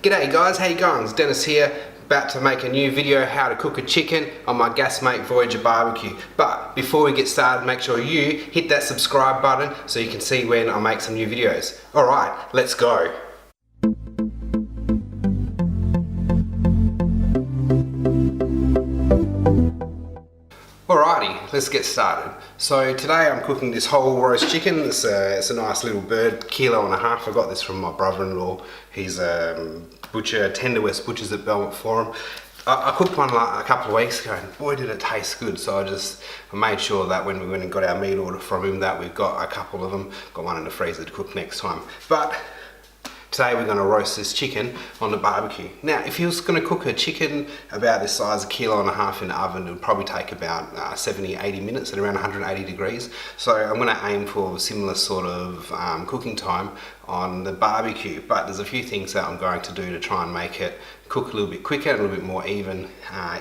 G'day guys, how you going? It's Dennis here, about to make a new video how to cook a chicken on my Gasmate Voyager BBQ. But before we get started, make sure you hit that subscribe button so you can see when I make some new videos. Alright, let's go. Alrighty, let's get started. So today I'm cooking this whole roast chicken. It's a nice little bird, 1.5 kilos. I got this from my brother-in-law. He's a butcher, Tender West Butchers at Belmont Forum. I cooked one like a couple of weeks ago and boy did it taste good. So I made sure that when we went and got our meat order from him that we've got a couple of them. Got one in the freezer to cook next time. But today we're going to roast this chicken on the barbecue. Now, if you was going to cook a chicken about this size, 1.5 kilos in the oven, it would probably take about 70-80 minutes at around 180 degrees. So I'm going to aim for a similar sort of cooking time on the barbecue. But there's a few things that I'm going to do to try and make it cook a little bit quicker, a little bit more even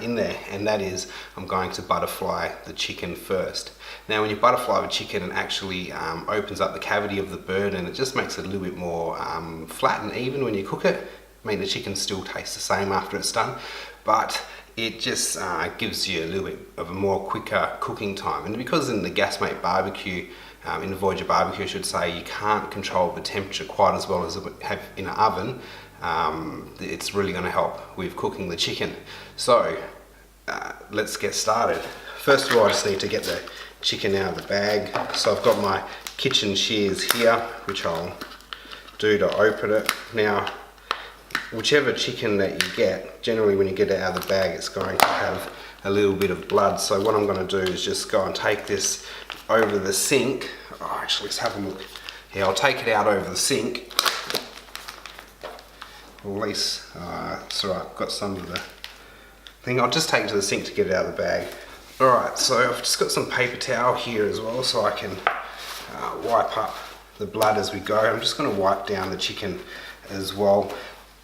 in there. And that is, I'm going to butterfly the chicken first. Now, when you butterfly the chicken, it actually opens up the cavity of the bird and it just makes it a little bit more flat and even when you cook it. I mean, the chicken still tastes the same after it's done, but it just gives you a little bit of a more quicker cooking time. And because in the Gasmate barbecue, in the Voyager barbecue I should say, you can't control the temperature quite as well as it would have in an oven, it's really going to help with cooking the chicken. So let's get started. First of all, I just need to get the chicken out of the bag. So I've got my kitchen shears here, which I'll do to open it. Now, whichever chicken that you get, generally when you get it out of the bag, it's going to have a little bit of blood. So what I'm going to do is just go and take this over the sink. Oh, actually, let's have a look. Yeah, I'll take it out over the sink. Or at least, it's alright, I've got some of the thing. I'll just take it to the sink to get it out of the bag. Alright, so I've just got some paper towel here as well so I can wipe up the blood as we go. I'm just going to wipe down the chicken as well.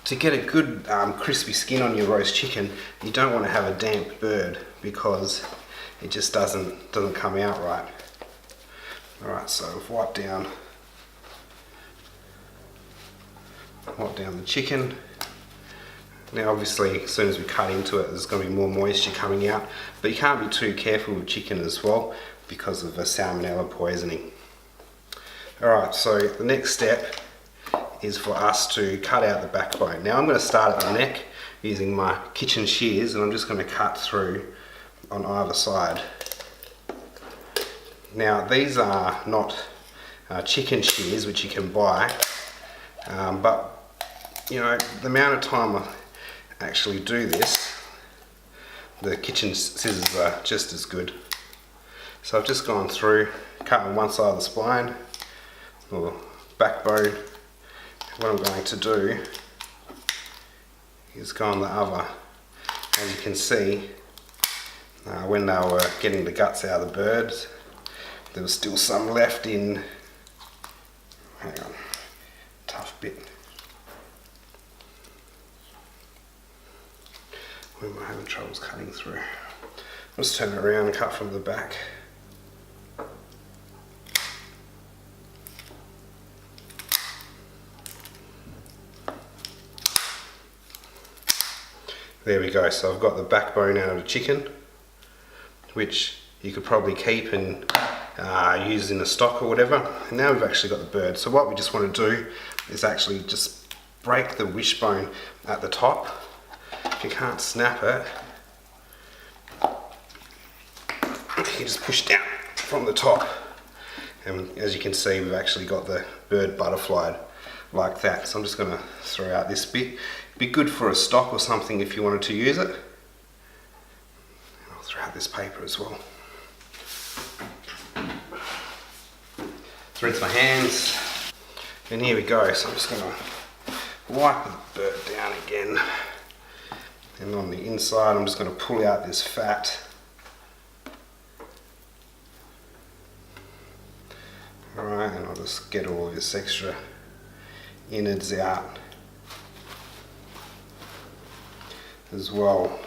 To get a good crispy skin on your roast chicken, you don't want to have a damp bird because it just doesn't come out right. Alright, so I've wiped down the chicken. Now obviously as soon as we cut into it there's going to be more moisture coming out, but you can't be too careful with chicken as well because of the salmonella poisoning. Alright, so the next step is for us to cut out the backbone. Now I'm going to start at the neck using my kitchen shears and I'm just going to cut through on either side. Now these are not chicken shears which you can buy, but you know, the amount of time I actually do this, the kitchen scissors are just as good. So I've just gone through, cut on one side of the spine or backbone. What I'm going to do is go on the other. As you can see, when they were getting the guts out of the birds, there was still some left in, hang on, tough bit. Where am I having troubles cutting through? I'll just turn it around and cut from the back. There we go, so I've got the backbone out of the chicken, which you could probably keep and use in a stock or whatever. And now we've actually got the bird. So what we just want to do is actually just break the wishbone at the top. If you can't snap it, you just push down from the top. And as you can see, we've actually got the bird butterflied like that. So I'm just going to throw out this bit. It'd be good for a stock or something if you wanted to use it. I'll throw out this paper as well. Rinse my hands. And here we go. So I'm just going to wipe the bird down again. And on the inside, I'm just going to pull out this fat. Alright, and I'll just get all this extra innards out as well.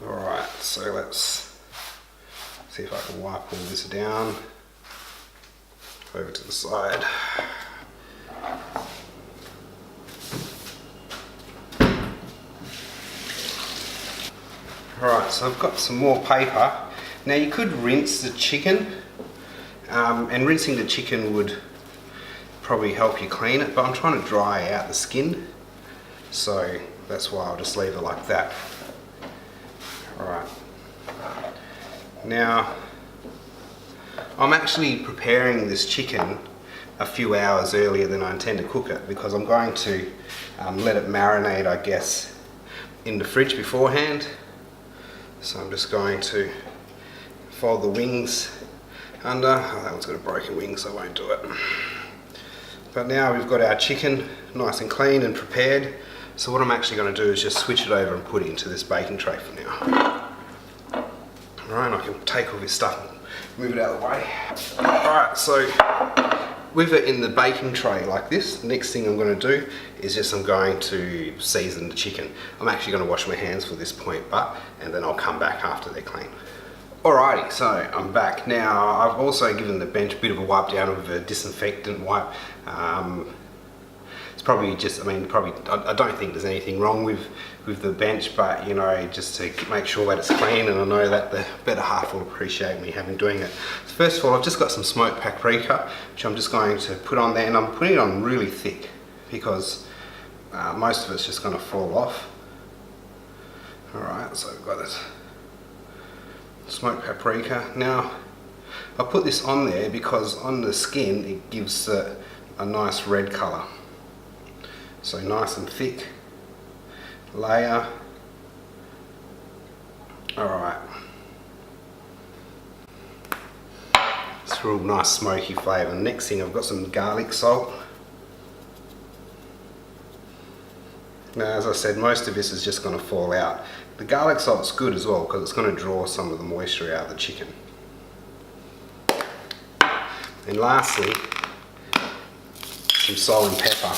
Alright, so let's see if I can wipe all this down. over to the side. Alright, so I've got some more paper. Now you could rinse the chicken, and rinsing the chicken would probably help you clean it, but I'm trying to dry out the skin, so that's why I'll just leave it like that. Alright, now I'm actually preparing this chicken a few hours earlier than I intend to cook it, because I'm going to let it marinate, I guess, in the fridge beforehand. So I'm just going to fold the wings under. Oh, that one's got a broken wing, so I won't do it. But now we've got our chicken nice and clean and prepared. So what I'm actually going to do is just switch it over and put it into this baking tray for now. Alright, I can take all this stuff and move it out of the way. Alright, so with it in the baking tray like this, the next thing I'm going to do is just I'm going to season the chicken. I'm actually going to wash my hands for this point, and then I'll come back after they're clean. Alrighty, so I'm back. Now I've also given the bench a bit of a wipe down with a disinfectant wipe. It's probably just, I don't think there's anything wrong with the bench, but you know, just to make sure that it's clean, and I know that the better half will appreciate me having doing it. So first of all, I've just got some smoked paprika, which I'm just going to put on there, and I'm putting it on really thick because most of it's just going to fall off. Alright, so we've got this smoked paprika. Now, I put this on there because on the skin it gives a nice red colour. So nice and thick layer. Alright. It's a real nice smoky flavour. Next thing, I've got some garlic salt. Now, as I said, most of this is just going to fall out. The garlic salt's good as well because it's going to draw some of the moisture out of the chicken. And lastly, some salt and pepper.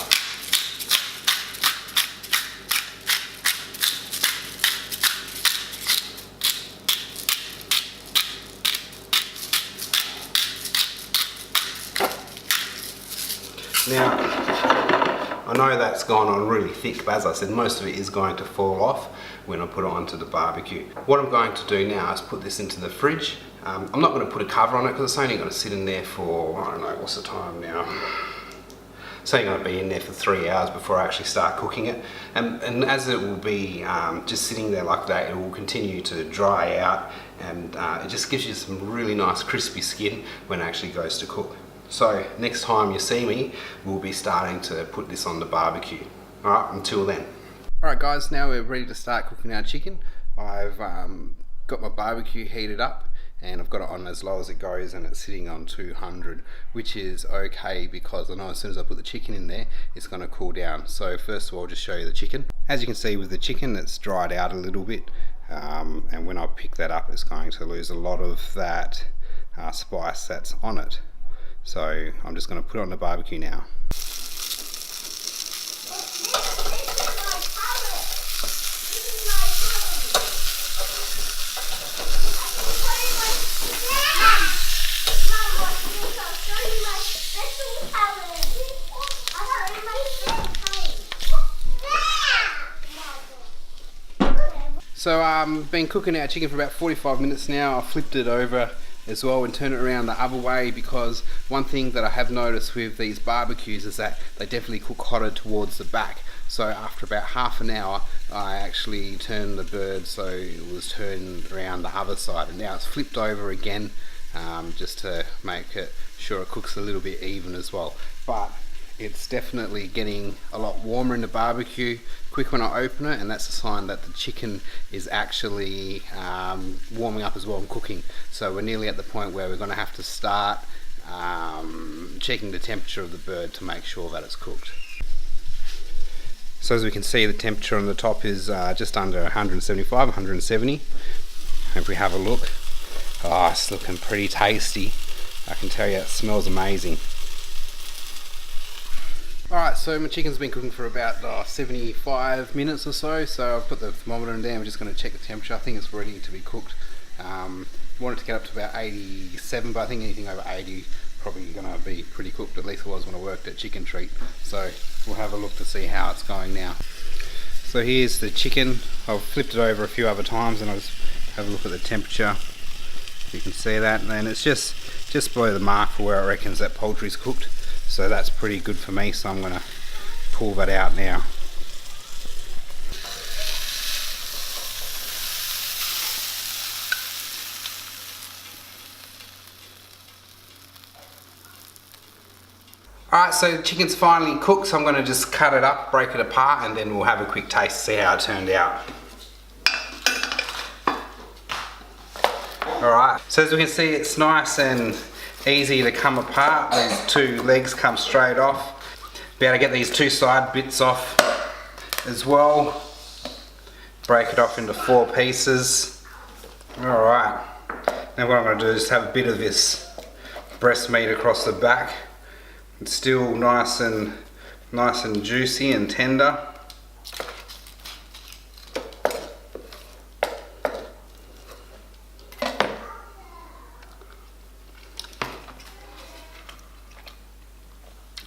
Now, I know that's gone on really thick, but as I said, most of it is going to fall off when I put it onto the barbecue. What I'm going to do now is put this into the fridge. I'm not going to put a cover on it because it's only going to sit in there for, I don't know, what's the time now? It's only going to be in there for 3 hours before I actually start cooking it. And as it will be just sitting there like that, it will continue to dry out, and it just gives you some really nice crispy skin when it actually goes to cook. So next time you see me, we'll be starting to put this on the barbecue. Alright, until then. Alright guys, now we're ready to start cooking our chicken. I've got my barbecue heated up, and I've got it on as low as it goes, and it's sitting on 200, which is okay because I know as soon as I put the chicken in there, it's going to cool down. So first of all, I'll just show you the chicken. As you can see with the chicken, it's dried out a little bit, and when I pick that up, it's going to lose a lot of that spice that's on it. So I'm just going to put it on the barbecue now. So I've been cooking our chicken for about 45 minutes now. I flipped it over as well and turn it around the other way, because one thing that I have noticed with these barbecues is that they definitely cook hotter towards the back. So after about half an hour, I actually turned the bird so it was turned around the other side, and now it's flipped over again, just to make it sure it cooks a little bit even as well. But it's definitely getting a lot warmer in the barbecue quick when I open it, and that's a sign that the chicken is actually warming up as well and cooking. So we're nearly at the point where we're going to have to start checking the temperature of the bird to make sure that it's cooked. So as we can see, the temperature on the top is just under 175, 170. If we have a look, oh, it's looking pretty tasty. I can tell you, it smells amazing. Alright, so my chicken's been cooking for about 75 minutes or so, so I've put the thermometer in there. We're just going to check the temperature. I think it's ready to be cooked. Want it to get up to about 87, but I think anything over 80 probably going to be pretty cooked. At least it was when I worked at Chicken Treat. So we'll have a look to see how it's going now. So here's the chicken. I've flipped it over a few other times and I'll just have a look at the temperature. You can see that, and then it's just below the mark for where it reckons that poultry's cooked. So that's pretty good for me, so I'm going to pull that out now. Alright, so the chicken's finally cooked, so I'm going to just cut it up, break it apart, and then we'll have a quick taste to see how it turned out. Alright, so as we can see, it's nice and easy to come apart. These two legs come straight off. Be able to get these two side bits off as well. Break it off into 4 pieces. Alright, now what I'm going to do is have a bit of this breast meat across the back. It's still nice and juicy and tender.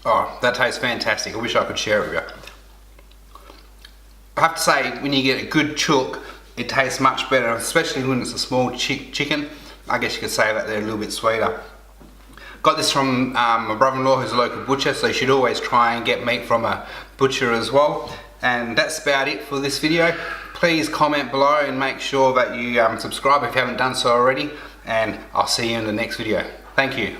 Oh, that tastes fantastic. I wish I could share it with you. I have to say, when you get a good chook, it tastes much better, especially when it's a small chicken. I guess you could say that they're a little bit sweeter. Got this from my brother-in-law, who's a local butcher, so you should always try and get meat from a butcher as well. And that's about it for this video. Please comment below and make sure that you subscribe if you haven't done so already, and I'll see you in the next video. Thank you.